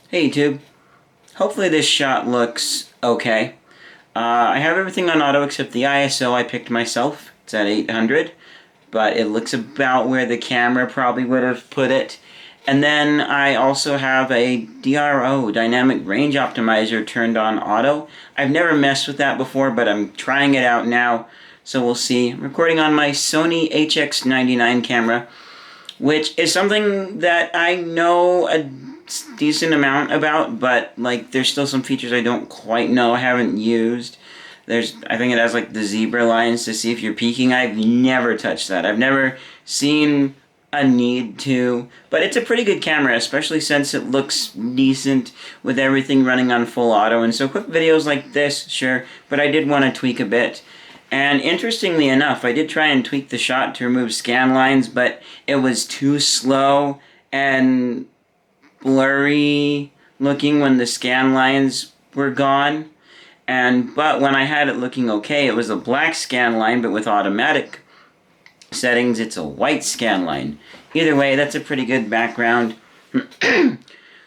Hey YouTube, hopefully this shot looks okay. I have everything on auto except the ISO I picked myself. It's at 800, but it looks about where the camera probably would have put it. And then I also have a DRO, Dynamic Range Optimizer, turned on auto. I've never messed with that before, but I'm trying it out now, so we'll see. I'm recording on my Sony HX99 camera, which is something that I know a decent amount about, but like there's still some features I don't quite know, I haven't used. I think it has like the zebra lines to see if you're peaking. I've never touched that. I've never seen a need to, but it's a pretty good camera, especially since it looks decent with everything running on full auto. And so quick videos like this, sure, but I did want to tweak a bit. And interestingly enough, I did try and tweak the shot to remove scan lines, but it was too slow and blurry looking when the scan lines were gone. But when I had it looking okay, it was a black scan line, but with automatic settings, it's a white scan line. Either way, that's a pretty good background.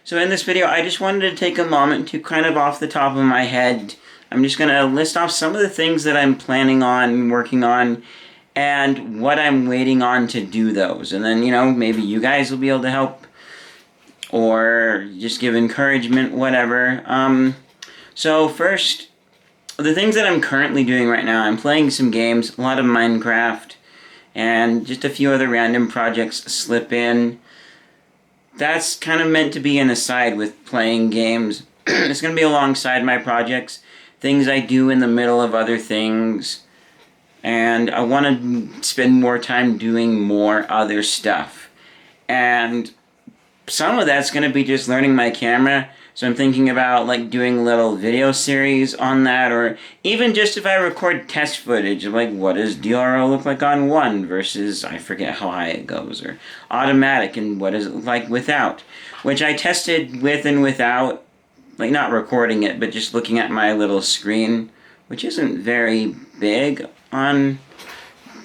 So in this video, I just wanted to take a moment to kind of off the top of my head, I'm just going to list off some of the things that I'm planning on working on and what I'm waiting on to do those. And then, maybe you guys will be able to help or just give encouragement, whatever. So first, the things that I'm currently doing right now, I'm playing some games, a lot of Minecraft, and just a few other random projects slip in. That's kind of meant to be an aside with playing games. It's going to be alongside my projects, things I do in the middle of other things, and I want to spend more time doing more other stuff. And some of that's going to be just learning my camera, so I'm thinking about like doing a little video series on that, or even just if I record test footage of like what does DRO look like on 1 versus I forget how high it goes, or automatic and what does it look like without, which I tested with and without, like not recording it but just looking at my little screen, which isn't very big on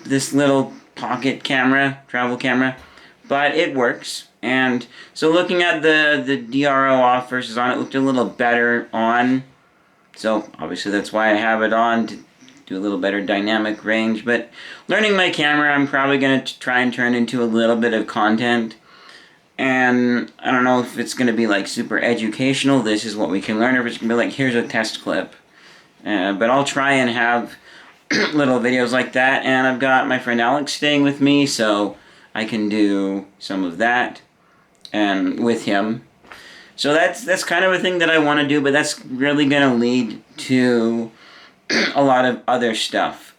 this little pocket camera, travel camera, but it works. And so looking at the DRO off versus on, it looked a little better on. So obviously that's why I have it on, to do a little better dynamic range. But learning my camera, I'm probably going to try and turn into a little bit of content. And I don't know if it's going to be like super educational, this is what we can learn, or if it's going to be like, here's a test clip. But I'll try and have little videos like that. And I've got my friend Alex staying with me, so I can do some of that and with him. So that's kind of a thing that I want to do, but that's really going to lead to a lot of other stuff.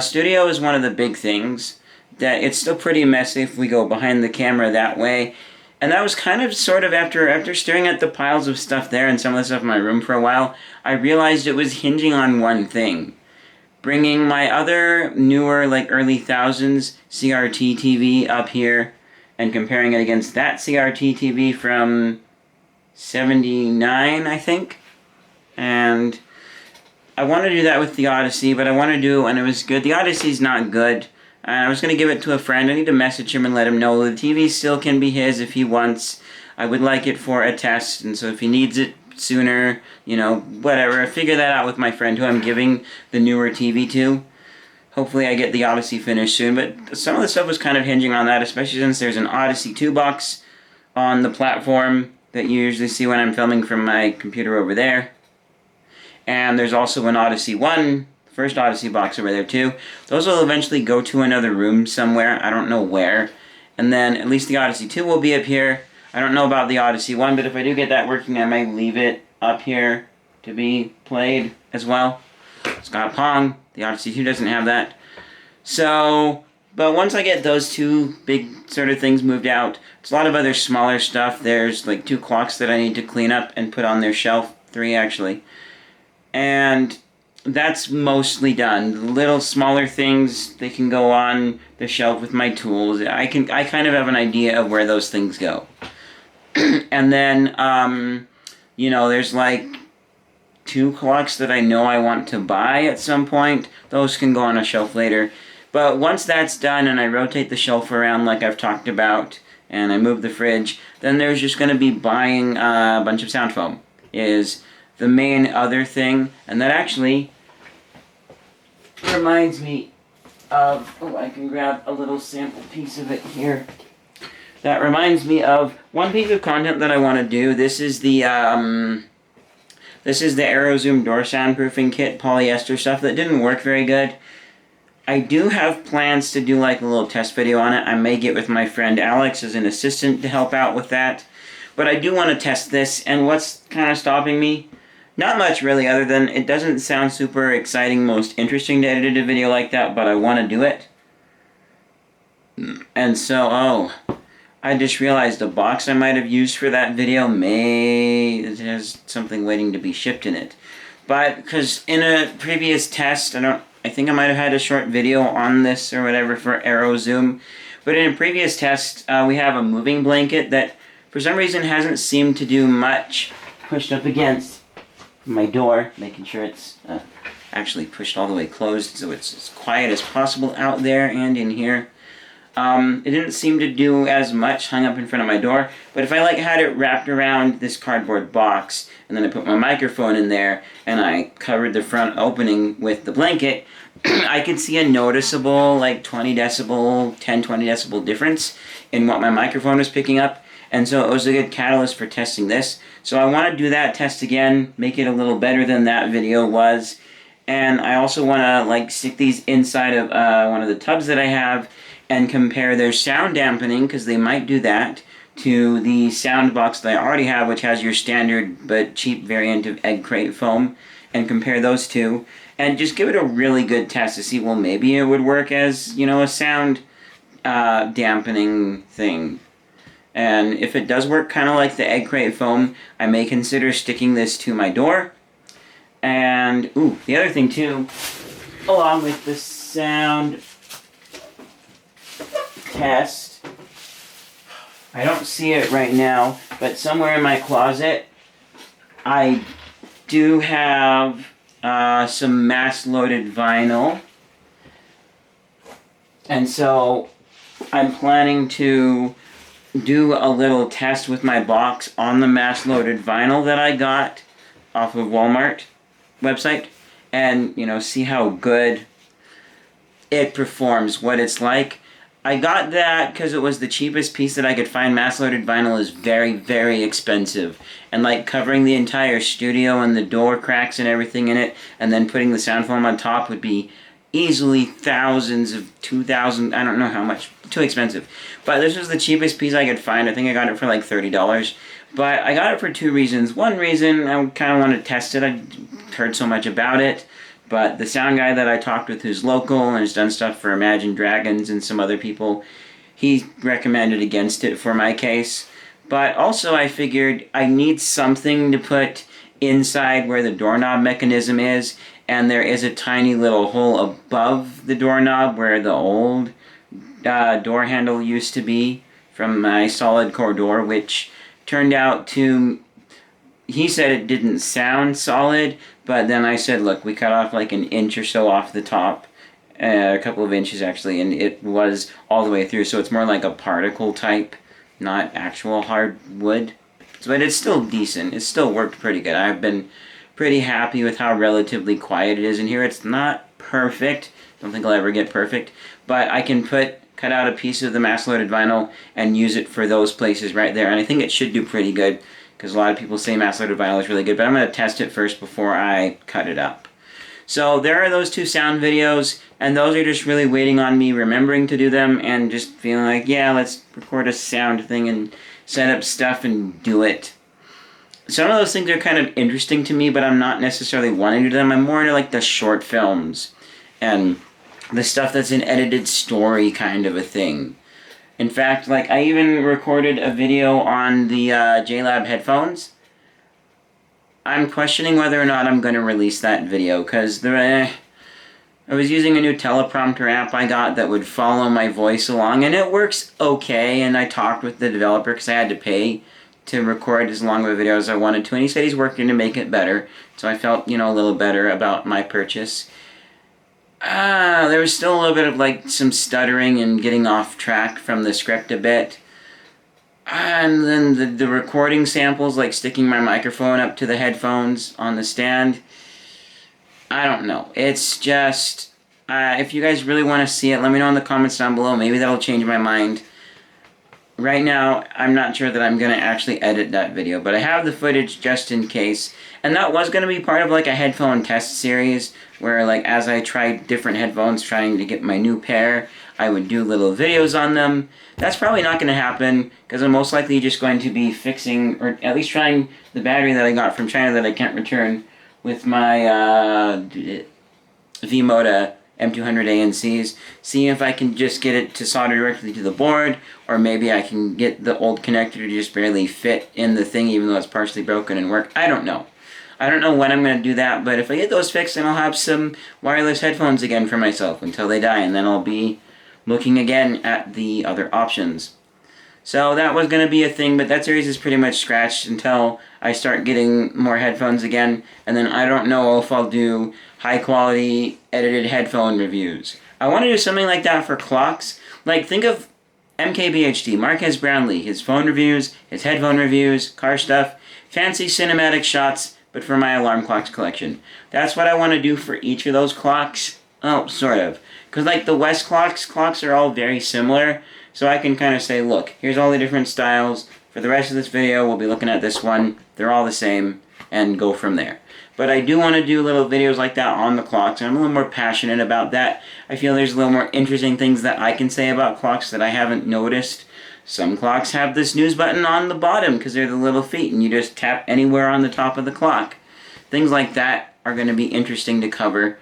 Studio is one of the big things. That it's still pretty messy if we go behind the camera that way. And that was kind of sort of after staring at the piles of stuff there and some of the stuff in my room for a while, I realized it was hinging on one thing. Bringing my other newer, like early thousands CRT TV up here and comparing it against that CRT TV from 79, I think. And I want to do that with the Odyssey, but I want to do it when it was good. The Odyssey's not good. I was going to give it to a friend. I need to message him and let him know the TV still can be his if he wants. I would like it for a test, and so if he needs it sooner, whatever. I figure that out with my friend who I'm giving the newer TV to. Hopefully I get the Odyssey finished soon, but some of the stuff was kind of hinging on that, especially since there's an Odyssey 2 box on the platform that you usually see when I'm filming from my computer over there. And there's also an Odyssey 1, first Odyssey box over there too. Those will eventually go to another room somewhere, I don't know where. And then at least the Odyssey 2 will be up here. I don't know about the Odyssey 1, but if I do get that working, I might leave it up here to be played as well. It's got Pong. The Odyssey 2 doesn't have that. So, but once I get those two big sort of things moved out, there's a lot of other smaller stuff. There's like 2 clocks that I need to clean up and put on their shelf. 3 actually. And that's mostly done. Little smaller things, they can go on the shelf with my tools. I kind of have an idea of where those things go. And then, there's like 2 clocks that I know I want to buy at some point. Those can go on a shelf later. But once that's done and I rotate the shelf around like I've talked about, and I moved the fridge, then there's just going to be buying a bunch of sound foam is the main other thing. And that actually reminds me of, oh, I can grab a little sample piece of it here. That reminds me of one piece of content that I want to do. This is the AeroZoom door soundproofing kit, polyester stuff that didn't work very good. I do have plans to do like a little test video on it. I may get with my friend Alex as an assistant to help out with that. But I do want to test this, and what's kind of stopping me? Not much really, other than it doesn't sound super exciting, most interesting to edit a video like that, but I want to do it. And so, I just realized the box I might have used for that video it has something waiting to be shipped in it. But, because in a previous test, I think I might have had a short video on this or whatever for AeroZoom. But in a previous test, we have a moving blanket that for some reason hasn't seemed to do much. Pushed up against my door, making sure it's actually pushed all the way closed so it's as quiet as possible out there and in here. It didn't seem to do as much hung up in front of my door, but if I had it wrapped around this cardboard box, and then I put my microphone in there, and I covered the front opening with the blanket, I could see a noticeable 20 decibel, 10-20 decibel difference in what my microphone was picking up, and so it was a good catalyst for testing this. So I want to do that test again, make it a little better than that video was, and I also want to stick these inside of one of the tubs that I have, and compare their sound dampening, because they might do that, to the sound box that I already have, which has your standard but cheap variant of egg crate foam, and compare those two, and just give it a really good test to see, well, maybe it would work as, a sound dampening thing. And if it does work kind of like the egg crate foam, I may consider sticking this to my door. And, the other thing too, along with the sound test, I don't see it right now, but somewhere in my closet I do have some mass-loaded vinyl, and so I'm planning to do a little test with my box on the mass-loaded vinyl that I got off of Walmart website, and see how good it performs, what it's like. I got that because it was the cheapest piece that I could find. Mass-loaded vinyl is very, very expensive. And covering the entire studio and the door cracks and everything in it, and then putting the sound foam on top would be easily thousands of 2,000, I don't know how much, too expensive. But this was the cheapest piece I could find. I think I got it for $30. But I got it for two reasons. One reason, I kind of wanted to test it. I heard so much about it. But the sound guy that I talked with, who's local and has done stuff for Imagine Dragons and some other people, he recommended against it for my case. But also I figured I need something to put inside where the doorknob mechanism is, and there is a tiny little hole above the doorknob where the old door handle used to be from my solid core door, which turned out to... He said it didn't sound solid, but then I said, look, we cut off an inch or so off the top, a couple of inches actually, and it was all the way through, so it's more like a particle type, not actual hard wood. But it's still decent. It still worked pretty good. I've been pretty happy with how relatively quiet it is in here. It's not perfect. Don't think I'll ever get perfect, but I can cut out a piece of the mass-loaded vinyl and use it for those places right there, and I think it should do pretty good, because a lot of people say mass-loaded vinyl is really good, but I'm going to test it first before I cut it up. So there are those two sound videos, and those are just really waiting on me remembering to do them, and just feeling like, yeah, let's record a sound thing and set up stuff and do it. Some of those things are kind of interesting to me, but I'm not necessarily wanting to do them. I'm more into the short films, and the stuff that's an edited story kind of a thing. In fact, I even recorded a video on the JLab headphones. I'm questioning whether or not I'm going to release that video, because I was using a new teleprompter app I got that would follow my voice along, and it works okay, and I talked with the developer because I had to pay to record as long of a video as I wanted to, and he said he's working to make it better, so I felt, a little better about my purchase. There was still a little bit of some stuttering and getting off track from the script a bit. And then the recording samples, like sticking my microphone up to the headphones on the stand, I don't know. It's just, if you guys really want to see it, let me know in the comments down below. Maybe that'll change my mind. Right now, I'm not sure that I'm going to actually edit that video, but I have the footage just in case. And that was going to be part of like a headphone test series, where like as I tried different headphones trying to get my new pair, I would do little videos on them. That's probably not going to happen, because I'm most likely just going to be fixing, or at least trying the battery that I got from China that I can't return with my V-Moda M200 ANCs, see if I can just get it to solder directly to the board, or maybe I can get the old connector to just barely fit in the thing even though it's partially broken and work. I don't know. I don't know when I'm going to do that, but if I get those fixed, then I'll have some wireless headphones again for myself until they die, and then I'll be looking again at the other options. So that was going to be a thing, but that series is pretty much scratched until I start getting more headphones again, and then I don't know if I'll do high-quality edited headphone reviews. I want to do something like that for clocks. Like, think of MKBHD, Marques Brownlee, his phone reviews, his headphone reviews, car stuff, fancy cinematic shots, but for my alarm clocks collection. That's what I want to do for each of those clocks. Oh, sort of. Because, like, the West clocks are all very similar, so I can kind of say, look, here's all the different styles. For the rest of this video, we'll be looking at this one. They're all the same, and go from there. But I do want to do little videos like that on the clocks, and I'm a little more passionate about that. I feel there's a little more interesting things that I can say about clocks that I haven't noticed. Some clocks have the snooze button on the bottom because they're the little feet, and you just tap anywhere on the top of the clock. Things like that are going to be interesting to cover.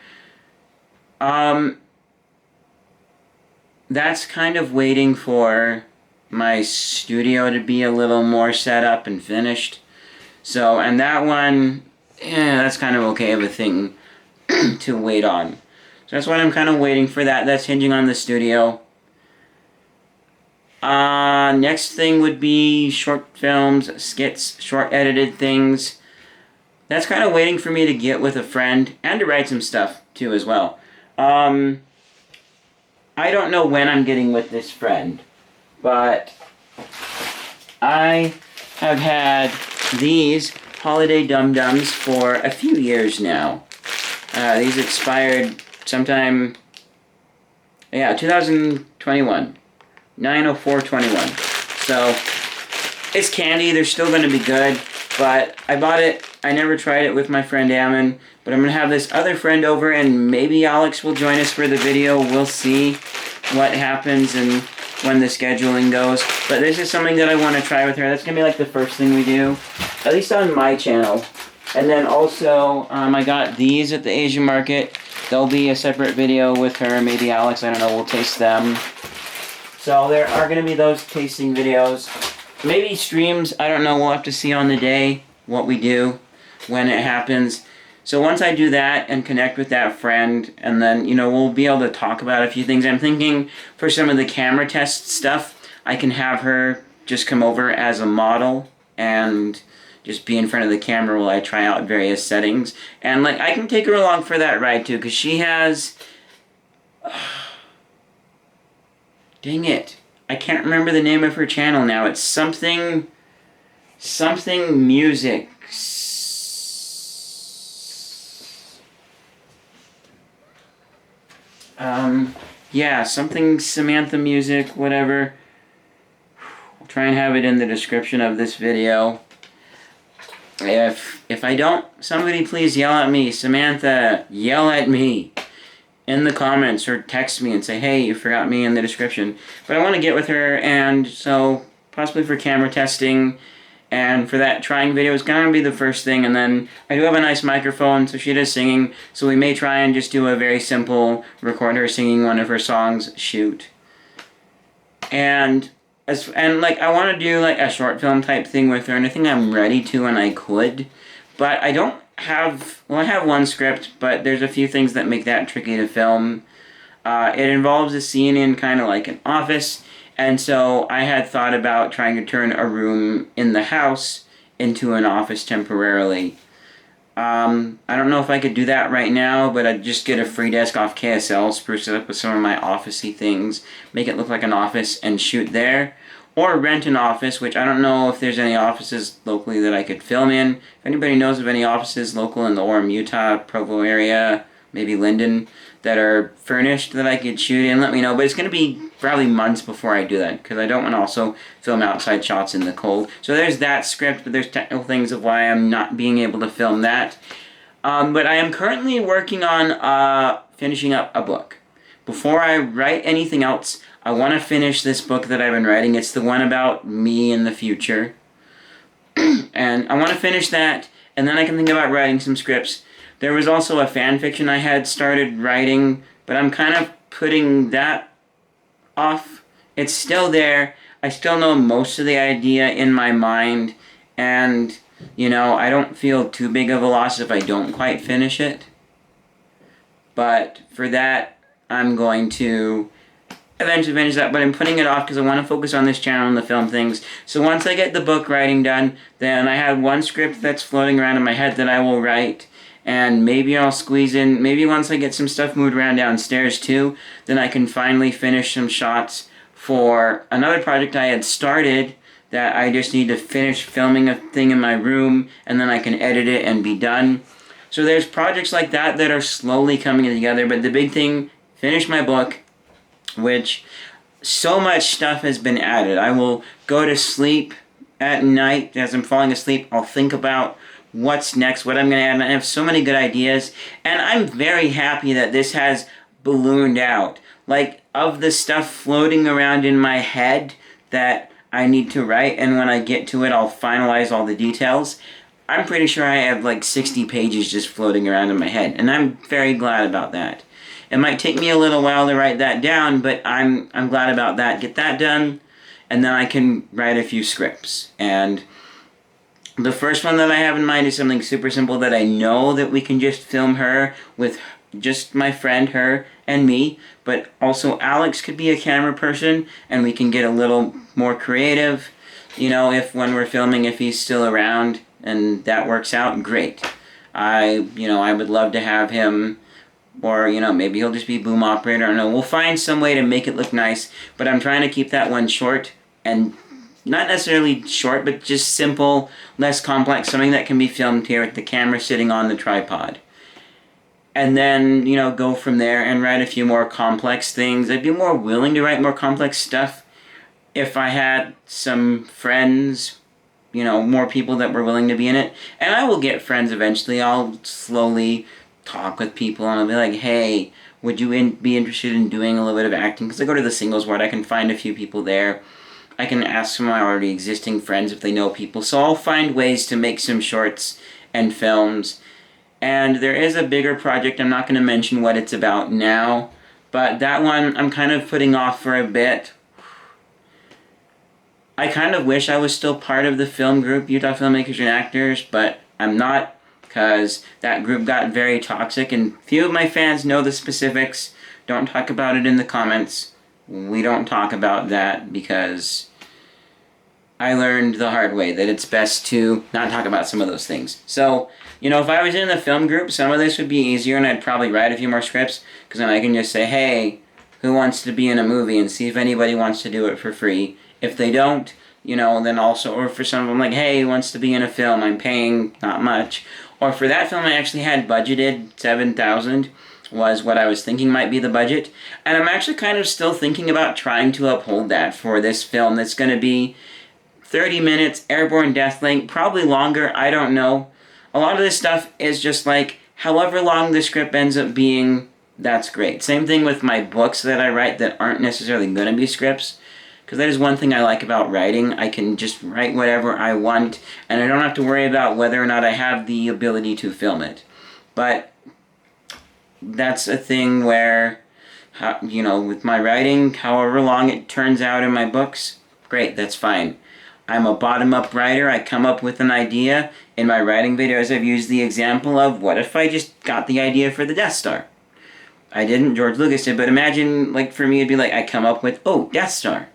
That's kind of waiting for my studio to be a little more set up and finished. So, and that one, that's kind of okay of a thing to wait on. So that's what I'm kind of waiting for that. That's hinging on the studio. Next thing would be short films, skits, short edited things. That's kind of waiting for me to get with a friend and to write some stuff too as well. I don't know when I'm getting with this friend, but I have had these Holiday Dum Dums for a few years now. These expired sometime, 2021, 9/04/21. So it's candy. They're still going to be good, but I bought it. I never tried it with my friend Ammon, but I'm going to have this other friend over, and maybe Alex will join us for the video. We'll see what happens and when the scheduling goes. But this is something that I want to try with her. That's going to be like the first thing we do, at least on my channel. And then also, I got these at the Asian market. There'll be a separate video with her, maybe Alex, I don't know, we'll taste them. So there are going to be those tasting videos. Maybe streams, I don't know, we'll have to see on the day what we do when it happens. So once I do that and connect with that friend, and then, we'll be able to talk about a few things. I'm thinking for some of the camera test stuff, I can have her just come over as a model and just be in front of the camera while I try out various settings. And, I can take her along for that ride, too, because she has... Dang it. I can't remember the name of her channel now. It's something music. Something Samantha Music, whatever. I'll try and have it in the description of this video. If I don't, somebody please yell at me. Samantha, yell at me in the comments, or text me and say, hey, you forgot me in the description. But I want to get with her, and so possibly for camera testing, and for that trying video is going to be the first thing. And then I do have a nice microphone, so she does singing, so we may try and just do a very simple record her singing one of her songs shoot. And I want to do a short film type thing with her, and I think I'm ready to, and I could, but I don't have, I have one script, but there's a few things that make that tricky to film. It involves a scene in kind of like an office, and so I had thought about trying to turn a room in the house into an office temporarily. I don't know if I could do that right now, but I'd just get a free desk off KSL, spruce it up with some of my office-y things, make it look like an office, and shoot there. or rent an office, which I don't know if there's any offices locally that I could film in. If anybody knows of any offices local in the Orem, Utah, Provo area, maybe Linden, that are furnished that I could shoot in, let me know. But it's going to be probably months before I do that, because I don't want to also film outside shots in the cold. So there's that script, but there's technical things of why I'm not being able to film that. But I am currently working on finishing up a book. Before I write anything else, I want to finish this book that I've been writing. It's the one about me in the future. And I want to finish that, and then I can think about writing some scripts. There was also a fan fiction I had started writing, but I'm kind of putting that off. It's still there. I still know most of the idea in my mind, and, you know, I don't feel too big of a loss if I don't quite finish it. But for that, I'm going to eventually finish that, but I'm putting it off because I want to focus on this channel and the film things. So once I get the book writing done, then I have one script that's floating around in my head that I will write, and maybe I'll squeeze in, maybe once I get some stuff moved around downstairs too, then I can finally finish some shots for another project I had started that I just need to finish filming a thing in my room, and then I can edit it and be done. So there's projects like that that are slowly coming together, but the big thing, finish my book, which so much stuff has been added. I will go to sleep at night, as I'm falling asleep, I'll think about what's next, what I'm going to add, and I have so many good ideas, and I'm very happy that this has ballooned out. Like, of the stuff floating around in my head that I need to write, and when I get to it, I'll finalize all the details. I'm pretty sure I have like 60 pages just floating around in my head, and I'm very glad about that. It might take me a little while to write that down, but I'm glad about that. Get that done, and then I can write a few scripts. And the first one that I have in mind is something super simple that I know that we can just film her with just my friend, her, and me, but also Alex could be a camera person, and we can get a little more creative, you know, if when we're filming, if he's still around, and that works out, great. I would love to have him, or, you know, maybe he'll just be boom operator, I don't know, we'll find some way to make it look nice, but I'm trying to keep that one short, and not necessarily short, but just simple, less complex, something that can be filmed here with the camera sitting on the tripod. And then, you know, go from there and write a few more complex things. I'd be more willing to write more complex stuff if I had some friends, you know, more people that were willing to be in it. And I will get friends eventually. I'll slowly talk with people and I'll be like, hey, would you be interested in doing a little bit of acting? Because I go to the singles ward, I can find a few people there. I can ask some of my already existing friends if they know people. So I'll find ways to make some shorts and films. And there is a bigger project, I'm not going to mention what it's about now, but that one I'm kind of putting off for a bit. I kind of wish I was still part of the film group, Utah Filmmakers and Actors, but I'm not, because that group got very toxic, and few of my fans know the specifics. Don't talk about it in the comments. We don't talk about that because I learned the hard way that it's best to not talk about some of those things. So, you know, if I was in the film group, some of this would be easier and I'd probably write a few more scripts, because then I can just say, hey, who wants to be in a movie, and see if anybody wants to do it for free. If they don't, you know, then also, or for some of them, like, hey, who wants to be in a film, I'm paying not much. Or for that film, I actually had budgeted $7,000 was what I was thinking might be the budget. And I'm actually kind of still thinking about trying to uphold that for this film that's going to be 30 minutes, airborne death link, probably longer, I don't know. A lot of this stuff is just like, however long the script ends up being, that's great. Same thing with my books that I write that aren't necessarily going to be scripts, because that is one thing I like about writing. I can just write whatever I want, and I don't have to worry about whether or not I have the ability to film it. But that's a thing where, you know, with my writing, however long it turns out in my books, great, that's fine. I'm a bottom-up writer. I come up with an idea. In my writing videos, I've used the example of, what if I just got the idea for the Death Star? I didn't, George Lucas did, but imagine, like, for me, it'd be like, I come up with, oh, Death Star.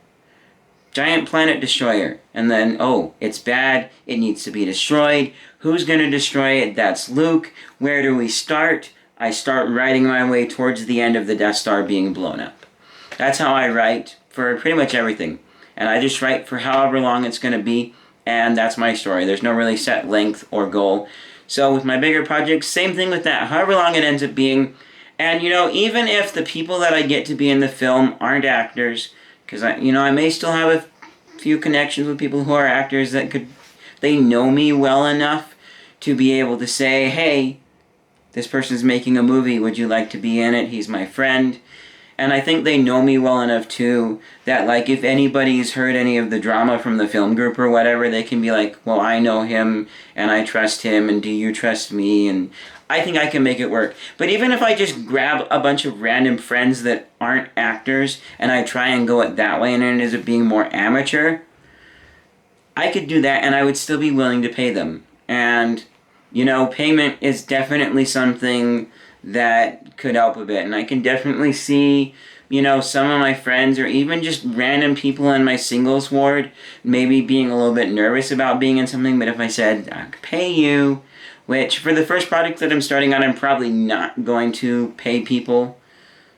Giant planet destroyer. And then, oh, it's bad. It needs to be destroyed. Who's going to destroy it? That's Luke. Where do we start? I start writing my way towards the end of the Death Star being blown up. That's how I write for pretty much everything. and I just write for however long it's going to be, and that's my story. There's no really set length or goal. So with my bigger projects, same thing with that, however long it ends up being. And, you know, even if the people that I get to be in the film aren't actors, because, I may still have a few connections with people who are actors that they know me well enough to be able to say, hey, this person's making a movie, would you like to be in it? He's my friend. And I think they know me well enough, too, that, like, if anybody's heard any of the drama from the film group or whatever, they can be like, well, I know him, and I trust him, and do you trust me? And I think I can make it work. But even if I just grab a bunch of random friends that aren't actors, and I try and go it that way, and it ends up being more amateur, I could do that, and I would still be willing to pay them. And, payment is definitely something that could help a bit. And I can definitely see, some of my friends or even just random people in my singles ward maybe being a little bit nervous about being in something. But if I said, I could pay you, which for the first project that I'm starting on, I'm probably not going to pay people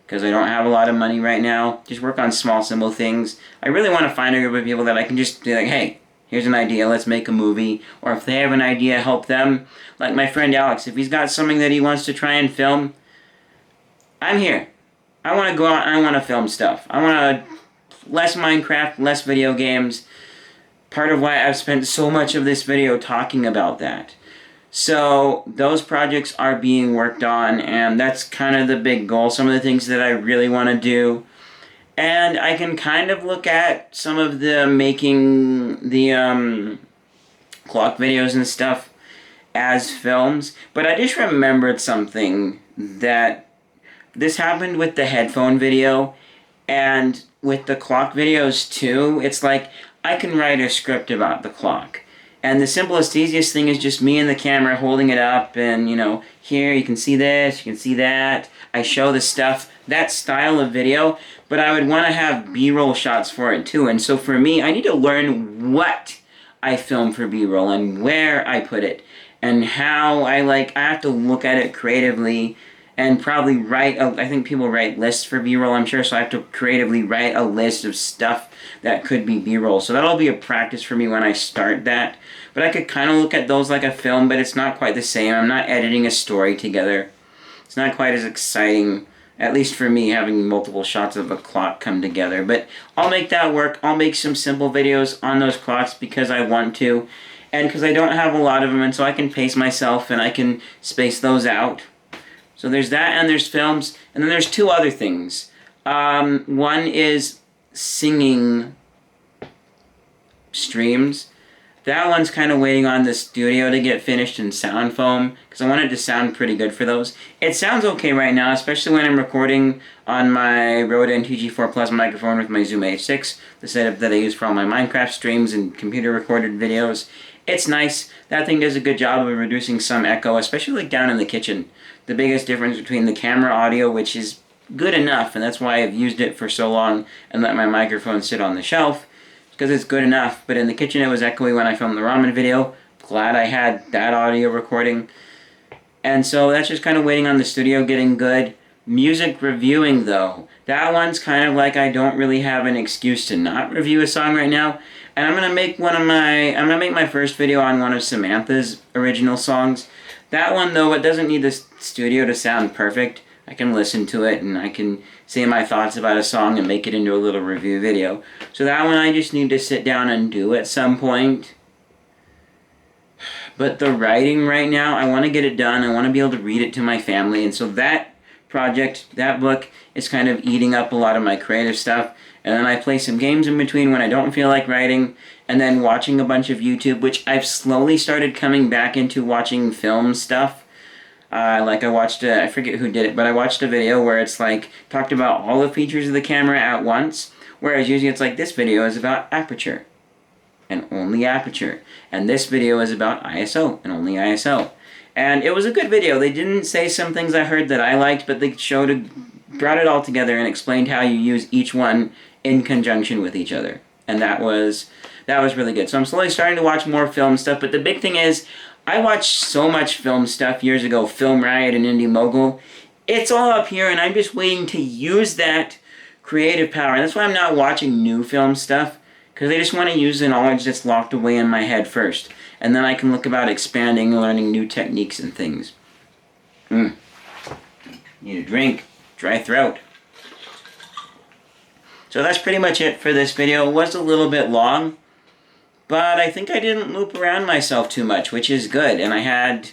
because I don't have a lot of money right now. Just work on small, simple things. I really want to find a group of people that I can just be like, hey, here's an idea, let's make a movie. Or if they have an idea, help them. Like my friend Alex, if he's got something that he wants to try and film, I'm here. I want to go out and I want to film stuff. I want to less Minecraft, less video games. Part of why I've spent so much of this video talking about that. So those projects are being worked on, and that's kind of the big goal. Some of the things that I really want to do. And I can kind of look at some of the making the clock videos and stuff as films. But I just remembered something that this happened with the headphone video and with the clock videos too. It's like I can write a script about the clock. And the simplest, easiest thing is just me and the camera holding it up and, here you can see this, you can see that. I show the stuff, that style of video, but I would want to have B-roll shots for it too. And so for me, I need to learn what I film for B-roll and where I put it and how I have to look at it creatively and probably I think people write lists for B-roll, I'm sure, so I have to creatively write a list of stuff that could be B-roll. So that'll be a practice for me when I start that. But I could kind of look at those like a film, but it's not quite the same. I'm not editing a story together. It's not quite as exciting, at least for me, having multiple shots of a clock come together. But I'll make that work. I'll make some simple videos on those clocks because I want to, and because I don't have a lot of them, and so I can pace myself and I can space those out. So there's that, and there's films, and then there's two other things. One is singing streams. That one's kind of waiting on the studio to get finished in sound foam, because I want it to sound pretty good for those. It sounds okay right now, especially when I'm recording on my Rode NTG4 Plus microphone with my Zoom H6, the setup that I use for all my Minecraft streams and computer-recorded videos. It's nice. That thing does a good job of reducing some echo, especially down in the kitchen. The biggest difference between the camera audio, which is good enough, and that's why I've used it for so long and let my microphone sit on the shelf, because it's good enough. But in the kitchen it was echoey when I filmed the ramen video. Glad I had that audio recording. And so that's just kind of waiting on the studio getting good. Music reviewing though, that one's kind of like I don't really have an excuse to not review a song right now. And I'm gonna make my first video on one of Samantha's original songs. That one though, it doesn't need the studio to sound perfect. I can listen to it and I can say my thoughts about a song and make it into a little review video. So that one I just need to sit down and do at some point. But the writing right now, I want to get it done. I want to be able to read it to my family. And so that project, that book, is kind of eating up a lot of my creative stuff. And then I play some games in between when I don't feel like writing. And then watching a bunch of YouTube, which I've slowly started coming back into watching film stuff. I watched, I forget who did it, but I watched a video where it's like, talked about all the features of the camera at once, whereas usually it's like, this video is about aperture, and only aperture, and this video is about ISO, and only ISO. And it was a good video. They didn't say some things I heard that I liked, but they brought it all together and explained how you use each one in conjunction with each other. And that was really good. So I'm slowly starting to watch more film stuff, but the big thing is, I watched so much film stuff years ago, Film Riot and Indie Mogul. It's all up here, and I'm just waiting to use that creative power. And that's why I'm not watching new film stuff, Because I just want to use the knowledge that's locked away in my head first. And then I can look about expanding and learning new techniques and things. Need a drink. Dry throat. So that's pretty much it for this video. It was a little bit long, but I think I didn't loop around myself too much, which is good. And I had,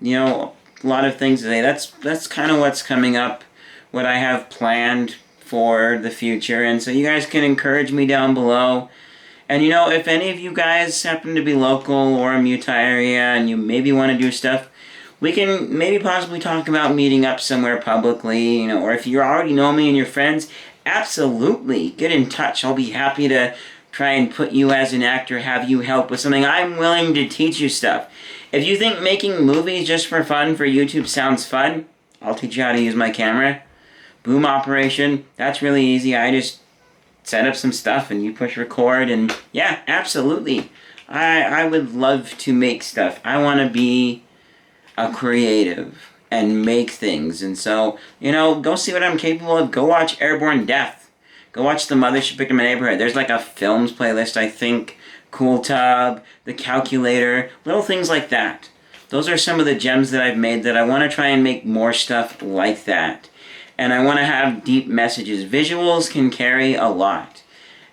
a lot of things today. That's kind of what's coming up, what I have planned for the future. And so you guys can encourage me down below. And if any of you guys happen to be local or a Utah area and you maybe want to do stuff, we can maybe possibly talk about meeting up somewhere publicly, or if you already know me and your friends, absolutely, get in touch. I'll be happy to try and put you as an actor, have you help with something. I'm willing to teach you stuff. If you think making movies just for fun for YouTube sounds fun, I'll teach you how to use my camera. Boom operation, that's really easy. I just set up some stuff and you push record and yeah, absolutely. I would love to make stuff. I want to be a creative and make things. And so, go see what I'm capable of. Go watch Airborne Death. Go watch The Mothership Victim in the Neighborhood. There's like a films playlist, I think. Cool Tub, The Calculator, little things like that. Those are some of the gems that I've made that I want to try and make more stuff like that. And I want to have deep messages. Visuals can carry a lot.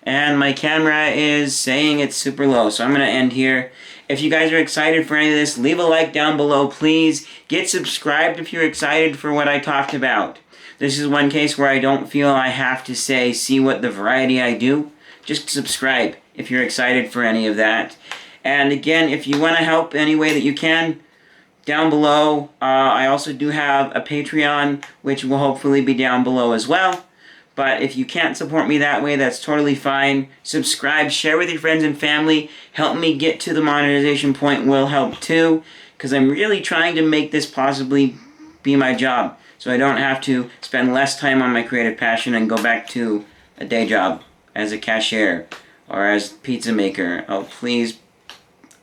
And my camera is saying it's super low, so I'm going to end here. If you guys are excited for any of this, leave a like down below, please. Get subscribed if you're excited for what I talked about. This is one case where I don't feel I have to say, see what the variety I do. Just subscribe if you're excited for any of that. And again, if you want to help any way that you can, down below, I also do have a Patreon, which will hopefully be down below as well. But if you can't support me that way, that's totally fine. Subscribe, share with your friends and family. Help me get to the monetization point will help too. Because I'm really trying to make this possibly be my job. So I don't have to spend less time on my creative passion and go back to a day job as a cashier or as a pizza maker. Oh, please.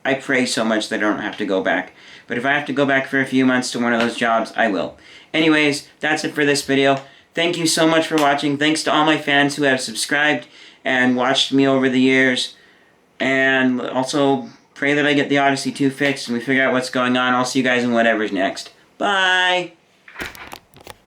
I pray so much that I don't have to go back. But if I have to go back for a few months to one of those jobs, I will. Anyways, that's it for this video. Thank you so much for watching. Thanks to all my fans who have subscribed and watched me over the years. And also, pray that I get the Odyssey 2 fixed and we figure out what's going on. I'll see you guys in whatever's next. Bye!